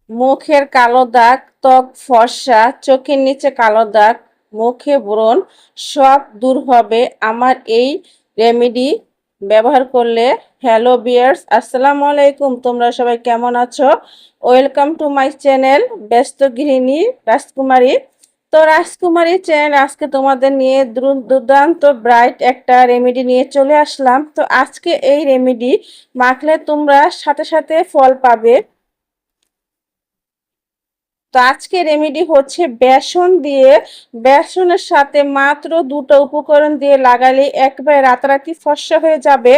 মুখের কালো দাগ, ত্বক ফর্সা, চোখের নিচে কালো দাগ, মুখে ব্রণ সব দূর হবে আমার এই রেমেডি ব্যবহার করলে। হ্যালো বিয়ার্স, আসসালামু আলাইকুম। তোমরা সবাই কেমন আছো? ওয়েলকাম টু মাই চ্যানেল ব্যস্ত গৃহিণী রাজকুমারী। তো রাজকুমারী চ্যানেল আজকে তোমাদের নিয়ে দুর্দান্ত ব্রাইট একটা রেমেডি নিয়ে চলে আসলাম। তো আজকে এই রেমেডি মাখলে তোমরা সাথে সাথে ফল পাবে। তো আজকে রেমেডি হচ্ছে বেসন দিয়ে, বেসনের সাথে মাত্র দুটো উপকরণ দিয়ে লাগালে একবারে রাতারাতি ফর্সা হয়ে যাবে।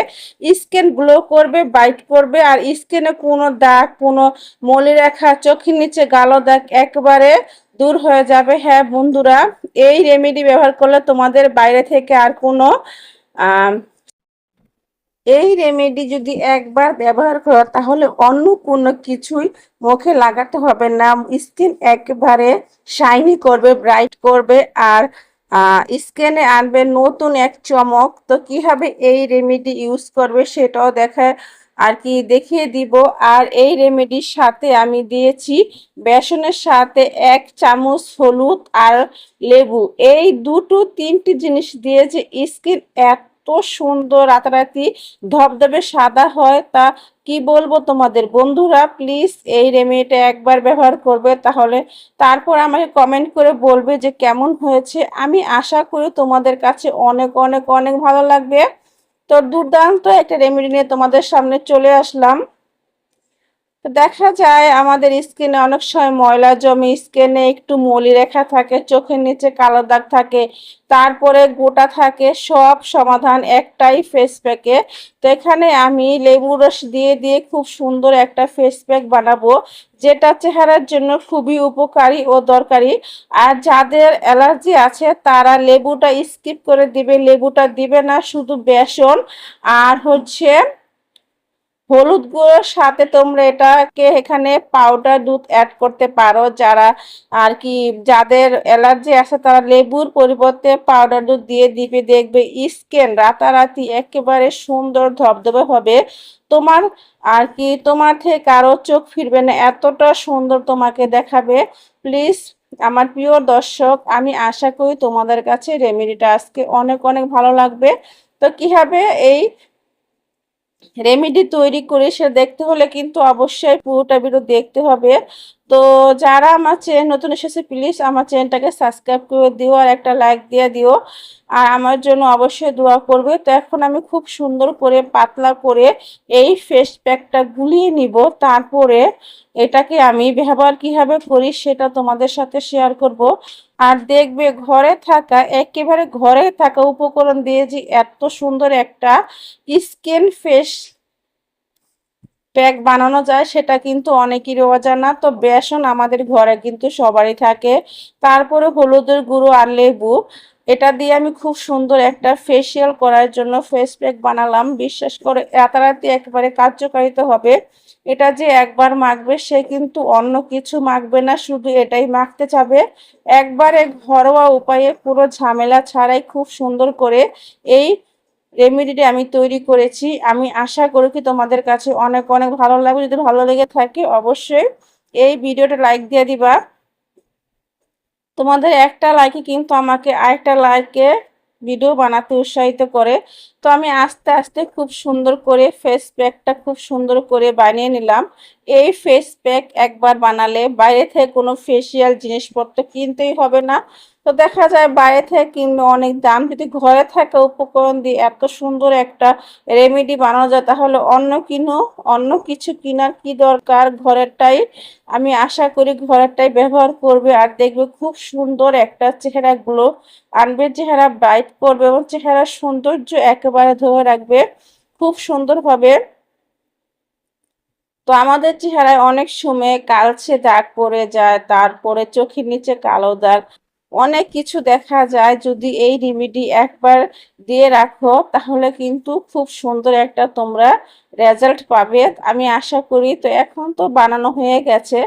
স্কিন গ্লো করবে, ব্রাইট করবে, আর স্কিনে কোনো দাগ, কোনো মলিরেখা, চোখের নিচে কালো দাগ একবারে দূর হয়ে যাবে। হ্যাঁ বন্ধুরা, এই রেমেডি ব্যবহার করলে তোমাদের বাইরে থেকে আর কোনো এই রেমেডি যদি একবার ব্যবহার করো তাহলে অন্য কোনো কিছুই মুখে লাগাতে হবে না। স্কিন একেবারে শাইনি করবে, ব্রাইট করবে, আর স্কিনে আনবে নতুন এক চমক। তো কিভাবে এই রেমেডি ইউজ করবে সেটাও দেখিয়ে দিব। আর এই রেমেডির সাথে আমি দিয়েছি বেসনের সাথে 1 চামচ হলুদ আর লেবু। এই দুটো তিনটি জিনিস দিয়ে যে স্কিন এত সুন্দর রাতারাতি ধবধবে সাদা হয় তা কি বলবো তোমাদের। বন্ধুরা প্লিজ এই রেমেডিটা একবার ব্যবহার করবে, তাহলে তারপর আমাকে কমেন্ট করে বলবে যে কেমন হয়েছে। আমি আশা করি তোমাদের কাছে অনেক অনেক অনেক ভালো লাগবে। তো দুর্দান্ত একটা রেমেডি নিয়ে তোমাদের সামনে চলে আসলাম। তো দেখা যায় আমাদের স্কিনে অনেক সময় ময়লা জমে, স্কিনে একটু মলিরেখা থাকে, চোখের নিচে কালো দাগ থাকে, তারপরে গোটা থাকে। সব সমাধান একটাই ফেস প্যাকে। তো এখানে আমি লেবু রস দিয়ে দিয়ে খুব সুন্দর একটা ফেস প্যাক বানাবো, যেটা চেহারার জন্য খুবই উপকারী ও দরকারি। আর যাদের অ্যালার্জি আছে তারা লেবুটা স্কিপ করে দিবে, লেবুটা দিবে না, শুধু বেসন আর হচ্ছে হলুদ গুঁড়োর সাথে তোমরা এটাকে এখানে পাউডার দুধ অ্যাড করতে পারো। যারা যাদের অ্যালার্জি আছে তারা লেবুর পরিবর্তে পাউডার দুধ দিয়ে দিবে, দেখবে স্কিন রাতারাতি একেবারে সুন্দর ধবধবে হবে। তোমার তোমার থেকে কারো চোখ ফিরবে না, এতটা সুন্দর তোমাকে দেখাবে। প্লিজ আমার প্রিয় দর্শক, আমি আশা করি তোমাদের কাছে রেমেডিটা আজকে অনেক অনেক ভালো লাগবে। তো কিভাবে এই রেমেডি তৈরি করে সে দেখতে হলে কিন্তু অবশ্যই পুরোটা ভিডিও দেখতে হবে। তো যারা আমার চ্যানেল নতুন এসেছে প্লিজ আমার চ্যানেলটাকে সাবস্ক্রাইব করে দিও আর একটা লাইক দিয়ে দিও, আর আমার জন্য অবশ্যই দোয়া করবে। তো এখন আমি খুব সুন্দর করে পাতলা করে এই ফেস প্যাকটা গুলিয়ে নিব, তারপরে এটাকে আমি ব্যবহার কিভাবে করি সেটা তোমাদের সাথে শেয়ার করব। আর দেখবে একেবারে ঘরে থাকা উপকরণ দিয়ে যে এত সুন্দর একটা স্কিন ফেস প্যাক বানানো যায় সেটা কিন্তু অনেকেরই অজানা। তো বেসন আমাদের ঘরে কিন্তু সবারই থাকে, তারপরে হলুদের গুঁড়ো আর লেবু, এটা দিয়ে আমি খুব সুন্দর একটা ফেসিয়াল করার জন্য ফেস প্যাক বানালাম। বিশ্বাস করে রাতারাতি একেবারে কার্যকারিতা হবে। এটা যে একবার মাখবে সে কিন্তু অন্য কিছু মাখবে না, শুধু এটাই মাখতে চাবে। একবারে ঘরোয়া উপায়ে পুরো ঝামেলা ছাড়াই খুব সুন্দর করে এই রেমেডিটি আমি তৈরি করেছি। আমি আশা করি কি তোমাদের কাছে অনেক অনেক ভালো লাগবে। যদি ভালো লেগে থাকে অবশ্যই এই ভিডিওটা লাইক দিয়ে দিবা। তোমাদের একটা লাইকে কিন্তু আমাকে আরেকটা লাইকে ভিডিও বানাতে উৎসাহিত করে। তো আমি আস্তে আস্তে খুব সুন্দর করে ফেস প্যাকটা খুব সুন্দর করে বানিয়ে নিলাম। এই ফেস প্যাক একবার বানালে বাইরে থেকে কোনো ফেসিয়াল জিনিসপত্র কিনতেই হবে না। তো দেখা যায় বাইরে থেকে কিনলে অনেক দাম, যদি ঘরে থাকা উপকরণ দিয়ে এত সুন্দর একটা রেমেডি বানানো যায় তাহলে অন্য কিছু কেনার কি দরকার। ঘরেরটাই আমি আশা করি ঘরেরটাই ব্যবহার করবে, আর দেখবে খুব সুন্দর একটা চেহারা গ্লো আনবে, চেহারা ব্রাইট করবে এবং চেহারার সৌন্দর্য একেবারে ধরে রাখবে খুব সুন্দরভাবে। তো আমাদের চেহারায় অনেক সময় কালচে দাগ পড়ে যায়, তারপরে চোখের নিচে কালো দাগ, অনেক কিছু দেখা যায়। যদি এই রেমেডি একবার দিয়ে রাখো তাহলে কিন্তু খুব সুন্দর একটা তোমরা রেজাল্ট পাবে আমি আশা করি। তো এখন তো বানানো হয়ে গেছে,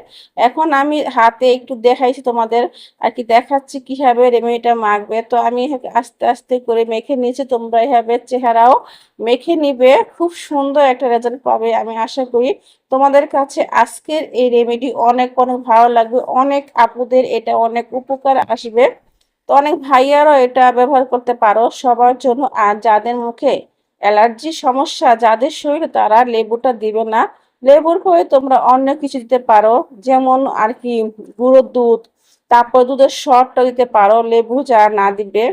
এখন আমি হাতে একটু দেখাইছি তোমাদের আর কি, দেখাচ্ছি কিভাবে রেমেডিটা মাখবে। তো আমি আস্তে আস্তে করে মেখে নিয়েছি, তোমরা এভাবে চেহারাও মেখে নিবে, খুব সুন্দর একটা রেজাল্ট পাবে আমি আশা করি। তোমাদের কাছে আজকের এই রেমেডি অনেক অনেক ভালো লাগবে, অনেক আপুদের এটা অনেক উপকার আসবে। তো অনেক ভাইয়ারাও এটা ব্যবহার করতে পারো সবার জন্য। আর যাদের মুখে অ্যালার্জি সমস্যা, যাদের শরীরে, তারা লেবুটা দিবে না, লেবুর পরে তোমরা অন্য কিছু দিতে পারো, যেমন আর কি গুঁড়ো দুধ, তারপর দুধের শরটা দিতে পারো, লেবু যা না দিবে।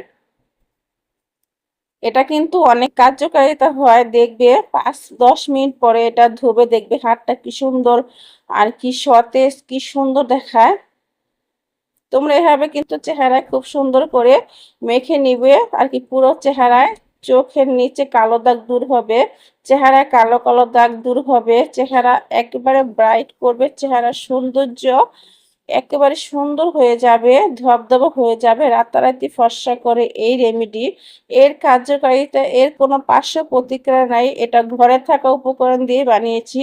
এটা কিন্তু অনেক কার্যকারিতা হয়, দেখবে 5-10 মিনিট পরে এটা ধুবে দেখবে হাতটা কি সুন্দর আর কি সতেজ, কি সুন্দর দেখায়। তোমরা এভাবে কিন্তু চেহারায় খুব সুন্দর করে মেখে নিবে আর কি, পুরো চেহারায়। চোখের নিচে কালো দাগ দূর হবে, চেহারায় কালো কালো দাগ দূর হবে, চেহারা একেবারে ব্রাইট করবে, চেহারা সৌন্দর্য একেবারে সুন্দর হয়ে যাবে, ধবধবে হয়ে যাবে, রাতারাতি ফর্সা করে এই রেমেডি। এর কার্যকারিতা, এর কোনো পার্শ্ব প্রতিক্রিয়া নাই, এটা ঘরে থাকা উপকরণ দিয়ে বানিয়েছি।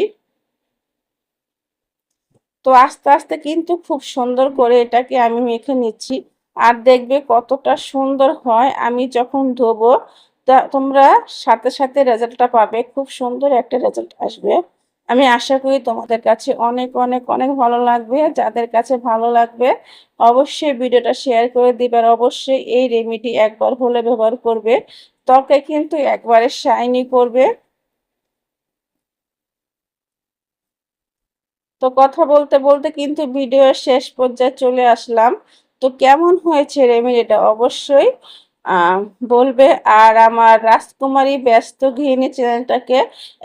তো আস্তে আস্তে কিন্তু খুব সুন্দর করে এটাকে আমি মেখে নিচ্ছি, আর দেখবে কতটা সুন্দর হয়। আমি যখন ধোবো তা তোমরা সাথে সাথে রেজাল্টটা পাবে, খুব সুন্দর একটা রেজাল্ট আসবে। আমি আশা করি তোমাদের কাছে অনেক অনেক অনেক ভালো লাগবে। যাদের কাছে ভালো লাগবে অবশ্যই ভিডিওটা শেয়ার করে দিবে, আর অবশ্যই এই রেমেডি একবার হলে ব্যবহার করবে, ত্বকে কিন্তু একবারে শাইনি করবে। তো কথা বলতে বলতে কিন্তু ভিডিওর শেষ পর্যায়ে চলে আসলাম। তো কেমন হয়েছে রেমেডিটা অবশ্যই আহ বলবে। আর আমার রাজকুমারী ব্যস্ত গৃহিণী চ্যানেলটাকে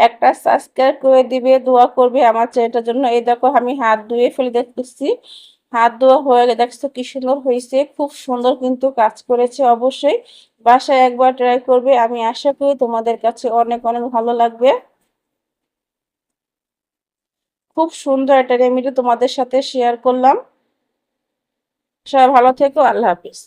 একটা সাবস্ক্রাইব করে দিবে, দোয়া করবে আমার চ্যানেলটার জন্য। এই দেখো আমি হাত ধুয়ে ফেলে দেখতেছি, হাত ধোয়া হয়ে গেছে, দেখছো কি সুন্দর হয়েছে, খুব সুন্দর কিন্তু কাজ করেছে। অবশ্যই বাসায় একবার ট্রাই করবে, আমি আশা করি তোমাদের কাছে অনেক অনেক ভালো লাগবে। খুব সুন্দর একটা রেমেডি তোমাদের সাথে শেয়ার করলাম। সবাই ভালো থেকো, আল্লাহ হাফিজ।